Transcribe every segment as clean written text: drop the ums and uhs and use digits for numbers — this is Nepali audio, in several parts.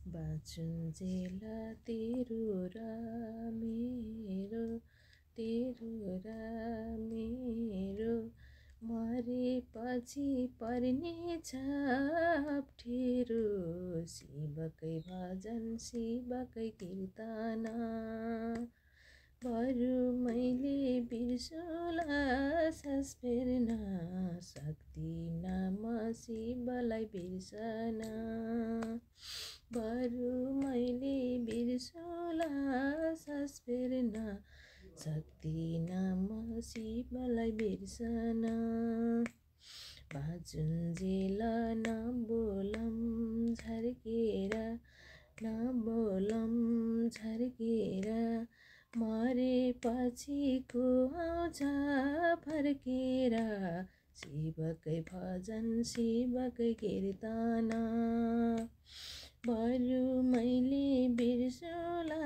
बाँचुन्जेल तेरो र मेरो, तेरो र मेरो, मरेपछि पर्नेछ अप्ठेरो। शिवकै भजन शिवकै कीर्तन, बरु मैले बिर्सुला सास फेर्न सक्दिनँ म शिवलाई बिर्सन। बरु मैले बिर्सुला सास फेर्न सक्दिनँ म शिवलाई बिर्सन। बाँचुन्जेल नबोलम झर्केर, नबोलम झर्केर, मरेपछि को आउँछ फर्केर। शिवकै भजन शिवकै कीर्तन, बरु मैले बिर्सुला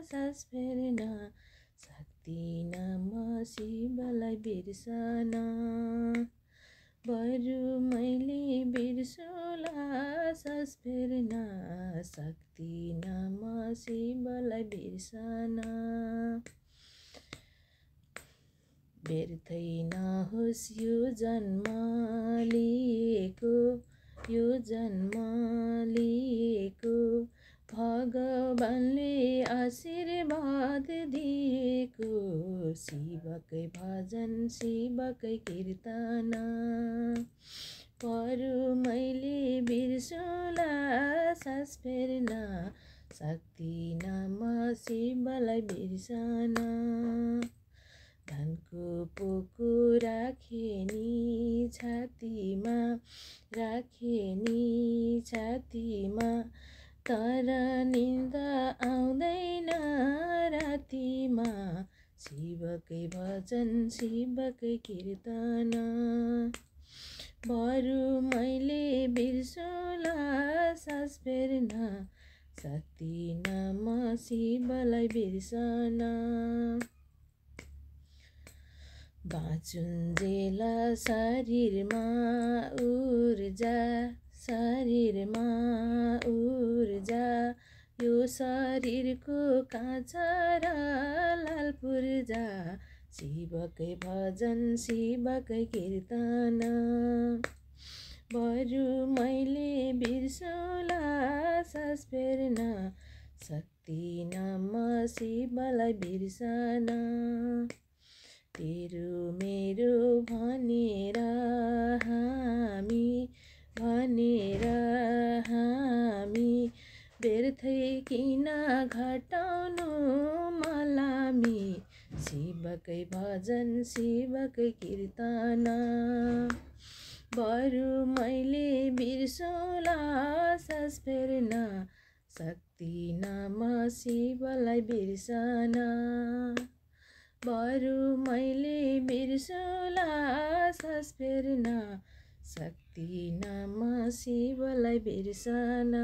सास फेर्न सक्दिनँ म शिवलाई बिर्सन। बरु मैले बिर्सुला सास फेर्न सक्दिनँ म शिवलाई बिर्सन। व्यर्थै नहोस् यो जन्म लिएको, यो जन्म लिएको, भगवानले आशीर्वाद दिएको। शिवकै भजन शिवकै कीर्तन, बरु मैले बिर्सुला सास फेर्न सक्दिनँ म शिवलाई बिर्सन। धनको पोको राखे नि छातीमा, राखे नि छातीमा, तर निन्दा आउँदैन रातिमा। शिवकै भजन शिवकै कीर्तन, बरु मैले बिर्सुला सास फेर्न सक्दिनँ म शिवलाई बिर्सन। बाँचुन्जेल शरीरमा ऊर्जा, शरीरमा ऊर्जा, यो शरीरको काँच र लाल पूर्जा। शिवकै भजन शिवकै कीर्तन, बरु मैले बिर्सुला सास फेर्न सक्दिनँ म शिवलाई बिर्सन। तेरो मेरो भनेर हामी, भनेर हामी, व्यर्थै किन घटाउनु मलामी। शिवकै भजन शिवकै कीर्तन, बरु मैले बिर्सुला सास फेर्न सक्दिनँ म शिवलाई बिर्सन। बरु मैले बिर्सुला सास फेर्न सक्दिनँ म शिवलाई बिर्सन।